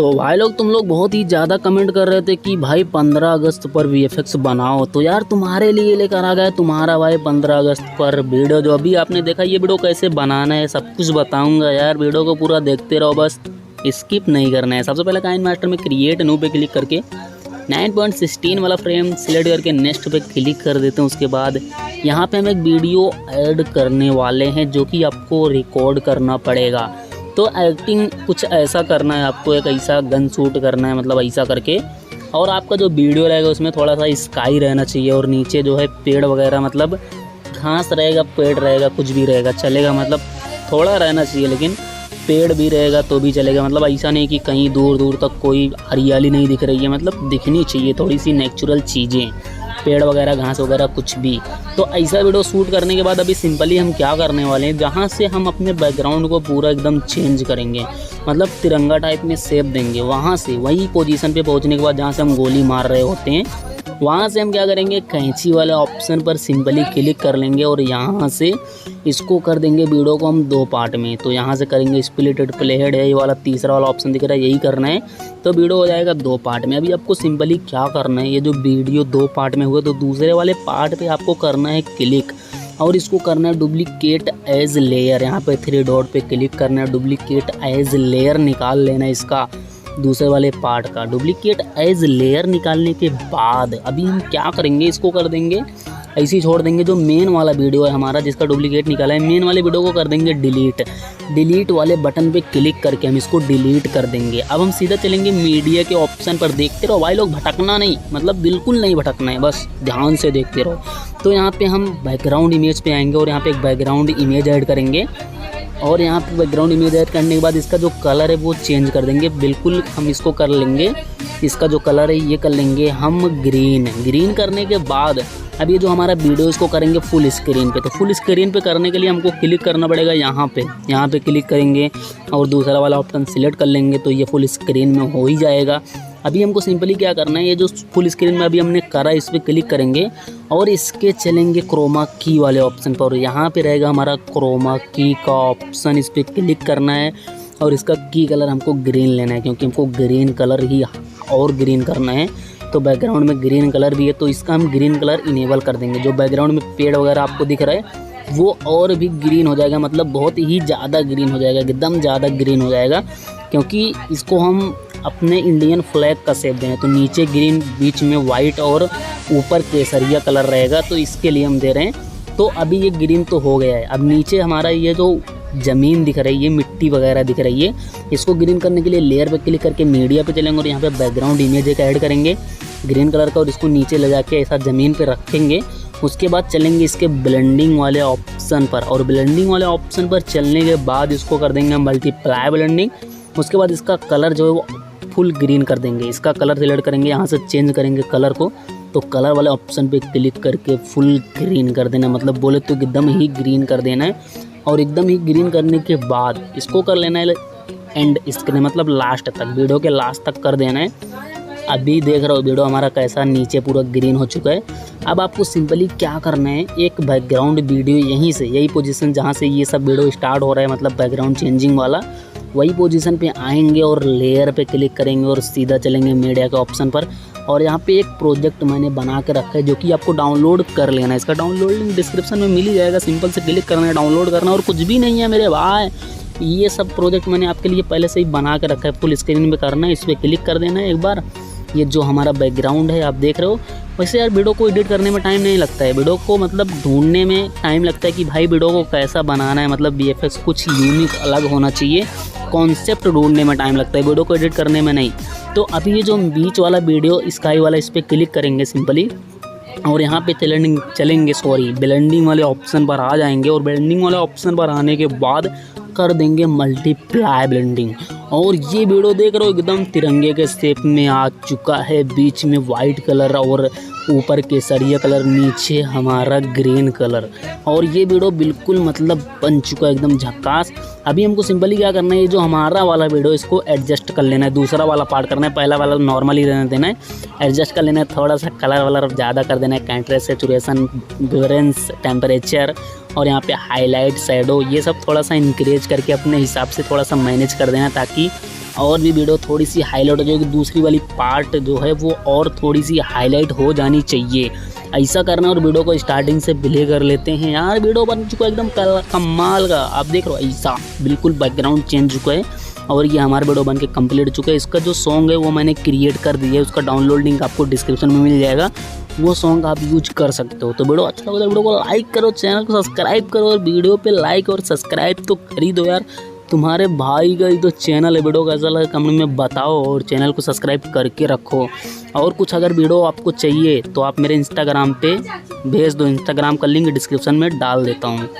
तो भाई लोग तुम लोग बहुत ही ज़्यादा कमेंट कर रहे थे कि भाई 15 अगस्त पर VFX बनाओ, तो यार तुम्हारे लिए लेकर आ गया तुम्हारा भाई 15 अगस्त पर वीडियो। जो अभी आपने देखा ये वीडियो कैसे बनाना है सब कुछ बताऊंगा यार, वीडियो को पूरा देखते रहो, बस स्किप नहीं करना है। सबसे पहले काइन मास्टर में क्रिएट न्यू पे क्लिक करके 9.16 वाला फ्रेम सिलेक्ट करके नेक्स्ट पे क्लिक कर देते हैं। उसके बाद यहाँ पे हम एक वीडियो ऐड करने वाले हैं जो कि आपको रिकॉर्ड करना पड़ेगा। तो एक्टिंग कुछ ऐसा करना है आपको, एक ऐसा गन शूट करना है मतलब ऐसा करके, और आपका जो वीडियो रहेगा उसमें थोड़ा सा स्काई रहना चाहिए और नीचे जो है पेड़ वगैरह मतलब घास रहेगा, पेड़ रहेगा, कुछ भी रहेगा चलेगा, मतलब थोड़ा रहना चाहिए लेकिन पेड़ भी रहेगा तो भी चलेगा। मतलब ऐसा नहीं कि कहीं दूर दूर तक कोई हरियाली नहीं दिख रही है, मतलब दिखनी चाहिए थोड़ी सी नेचुरल चीज़ें, पेड़ वगैरह घास वगैरह कुछ भी। तो ऐसा वीडियो शूट करने के बाद अभी सिंपली हम क्या करने वाले हैं, जहाँ से हम अपने बैकग्राउंड को पूरा एकदम चेंज करेंगे, मतलब तिरंगा टाइप में शेप देंगे, वहाँ से वही पोजीशन पे पहुँचने के बाद जहाँ से हम गोली मार रहे होते हैं वहाँ से हम क्या करेंगे, कैंची वाले ऑप्शन पर सिंपली क्लिक कर लेंगे और यहाँ से इसको कर देंगे वीडियो को हम 2 पार्ट में। तो यहाँ से करेंगे स्प्लिटेड प्लेहेड है, ये वाला तीसरा वाला ऑप्शन दिख रहा है, यही करना है। तो वीडियो हो जाएगा 2 पार्ट में। अभी आपको सिंपली क्या करना है, ये जो वीडियो 2 पार्ट में हुआ तो दूसरे वाले पार्ट पे आपको करना है क्लिक और इसको करना है डुप्लीकेट एज लेयर। यहाँ पे 3 डॉट पे क्लिक करना है, डुप्लीकेट एज लेयर निकाल लेना है इसका दूसरे वाले पार्ट का। डुप्लीकेट एज लेयर निकालने के बाद अभी हम क्या करेंगे, इसको कर देंगे ऐसे ही छोड़ देंगे। जो मेन वाला वीडियो है हमारा जिसका डुप्लीकेट निकाला है, मेन वाले वीडियो को कर देंगे डिलीट। डिलीट वाले बटन पे क्लिक करके हम इसको डिलीट कर देंगे। अब हम सीधा चलेंगे मीडिया के ऑप्शन पर, देखते रहो भाई लोग, भटकना नहीं, मतलब बिल्कुल नहीं भटकना है, बस ध्यान से देखते रहो। तो यहाँ पे हम बैकग्राउंड इमेज पे आएंगे और यहाँ पे एक बैकग्राउंड इमेज ऐड करेंगे और यहाँ पे बैकग्राउंड इमेज ऐड करने के बाद इसका जो कलर है वो चेंज कर देंगे। बिल्कुल हम इसको कर लेंगे, इसका जो कलर है ये कर लेंगे हम ग्रीन। ग्रीन करने के बाद अब ये जो हमारा वीडियो इसको करेंगे फुल स्क्रीन पे। तो फुल स्क्रीन पे करने के लिए हमको क्लिक करना पड़ेगा यहाँ पे क्लिक करेंगे और दूसरा वाला ऑप्शन सिलेक्ट कर लेंगे तो ये फुल स्क्रीन में हो ही जाएगा। अभी हमको सिंपली क्या करना है, ये जो फुल स्क्रीन में अभी हमने करा इस पर क्लिक करेंगे और इसके चलेंगे क्रोमा की वाले ऑप्शन पर। यहाँ पे रहेगा हमारा क्रोमा की का ऑप्शन, इस पर क्लिक करना है और इसका की कलर हमको ग्रीन लेना है क्योंकि हमको ग्रीन कलर ही और ग्रीन करना है। तो बैकग्राउंड में ग्रीन कलर भी है तो इसका हम ग्रीन कलर इनेबल कर देंगे। जो बैकग्राउंड में पेड़ वगैरह आपको दिख रहा है वो और भी ग्रीन हो जाएगा, मतलब बहुत ही ज़्यादा ग्रीन हो जाएगा, एकदम ज़्यादा ग्रीन हो जाएगा क्योंकि इसको हम अपने इंडियन फ्लैग का शेप दें। तो नीचे ग्रीन, बीच में वाइट और ऊपर केसरिया कलर रहेगा, तो इसके लिए हम दे रहे हैं। तो अभी ये ग्रीन तो हो गया है। अब नीचे हमारा ये जो ज़मीन दिख रही है, मिट्टी वगैरह दिख रही है, इसको ग्रीन करने के लिए लेयर पे क्लिक करके मीडिया पे चलेंगे और यहाँ पे बैकग्राउंड इमेज एक ऐड करेंगे ग्रीन कलर का और इसको नीचे ले जाके ऐसा ज़मीन पे रखेंगे। उसके बाद चलेंगे इसके ब्लेंडिंग वाले ऑप्शन पर और ब्लेंडिंग वाले ऑप्शन पर चलने के बाद इसको कर देंगे मल्टीप्लाई ब्लेंडिंग। उसके बाद इसका कलर जो है वो फुल ग्रीन कर देंगे। इसका कलर सिलेक्ट करेंगे, यहाँ से चेंज करेंगे कलर को, तो कलर वाले ऑप्शन पे क्लिक करके फुल ग्रीन कर देना, मतलब बोले तो एकदम ही ग्रीन कर देना है। और एकदम ही ग्रीन करने के बाद इसको कर लेना है एंड स्क्रीन, मतलब लास्ट तक, वीडियो के लास्ट तक कर देना है। अभी देख रहे हो वीडियो हमारा कैसा नीचे पूरा ग्रीन हो चुका है। अब आपको सिंपली क्या करना है, एक बैकग्राउंड वीडियो यहीं से, यही पोजीशन जहाँ से ये सब वीडियो स्टार्ट हो रहा है, मतलब बैकग्राउंड चेंजिंग वाला, वही पोजीशन पे आएंगे और लेयर पे क्लिक करेंगे और सीधा चलेंगे मीडिया के ऑप्शन पर। और यहाँ पे एक प्रोजेक्ट मैंने बना के रखा है जो कि आपको डाउनलोड कर लेना है। इसका डाउनलोड लिंक डिस्क्रिप्शन में मिल ही जाएगा, सिंपल से क्लिक करना है, डाउनलोड करना, और कुछ भी नहीं है मेरे भाई। ये सब प्रोजेक्ट मैंने आपके लिए पहले से ही बना के रखा है, फुल स्क्रीन में करना है, इस पर क्लिक कर देना है एक बार। ये जो हमारा बैकग्राउंड है आप देख रहे हो। वैसे यार वीडियो को एडिट करने में टाइम नहीं लगता है, वीडियो को मतलब ढूंढने में टाइम लगता है कि भाई वीडियो को कैसा बनाना है, मतलब VFX कुछ यूनिक अलग होना चाहिए, कॉन्सेप्ट ढूंढने में टाइम लगता है, वीडियो को एडिट करने में नहीं। तो अभी ये जो बीच वाला वीडियो स्काई वाला, इस पर क्लिक करेंगे सिंपली और यहाँ पे चलेंगे ब्लेंडिंग वाले ऑप्शन पर आ जाएंगे और ब्लेंडिंग वाले ऑप्शन पर आने के बाद कर देंगे मल्टीप्लाई ब्लेंडिंग। और ये वीडियो देख रहे हो एकदम तिरंगे के शेप में आ चुका है, बीच में वाइट कलर और ऊपर केसरिया कलर, नीचे हमारा ग्रीन कलर, और ये वीडियो बिल्कुल मतलब बन चुका है एकदम झक्कास। अभी हमको सिंपली क्या करना है, ये जो हमारा वाला वीडियो इसको एडजस्ट कर लेना है, दूसरा वाला पार्ट करना है, पहला वाला नॉर्मली रहने देना है, एडजस्ट कर लेना है, थोड़ा सा कलर वाला ज़्यादा कर देना है, कंट्रास्ट, सैचुरेशन, विब्रेंस, टेम्परेचर और यहाँ पे हाईलाइट, शैडो, ये सब थोड़ा सा इंक्रीज करके अपने हिसाब से थोड़ा सा मैनेज कर देना ताकि और भी वीडियो थोड़ी सी हाईलाइट हो जाएगी, दूसरी वाली पार्ट जो है वो और थोड़ी सी हाईलाइट हो जानी चाहिए। ऐसा करना और वीडियो को स्टार्टिंग से प्ले कर लेते हैं। यार वीडियो बन चुका है एकदम कमाल का, आप देख रहे हो ऐसा बिल्कुल बैकग्राउंड चेंज चुका है और ये हमारा वीडियो बन के कंप्लीट चुका है। इसका जो सॉन्ग है वो मैंने क्रिएट कर दिया है, उसका डाउनलोड लिंक आपको डिस्क्रिप्शन में मिल जाएगा, वो सॉन्ग आप यूज कर सकते हो। तो वीडियो अच्छा लगा तो वीडियो को लाइक करो, चैनल को सब्सक्राइब करो और वीडियो पे लाइक और सब्सक्राइब तो कर ही दो यार। तुम्हारे भाई का ही तो चैनल है, वीडियो कैसा लगा कमेंट में बताओ और चैनल को सब्सक्राइब करके रखो। और कुछ अगर वीडियो आपको चाहिए तो आप मेरे इंस्टाग्राम पे भेज दो, इंस्टाग्राम का लिंक डिस्क्रिप्शन में डाल देता हूँ।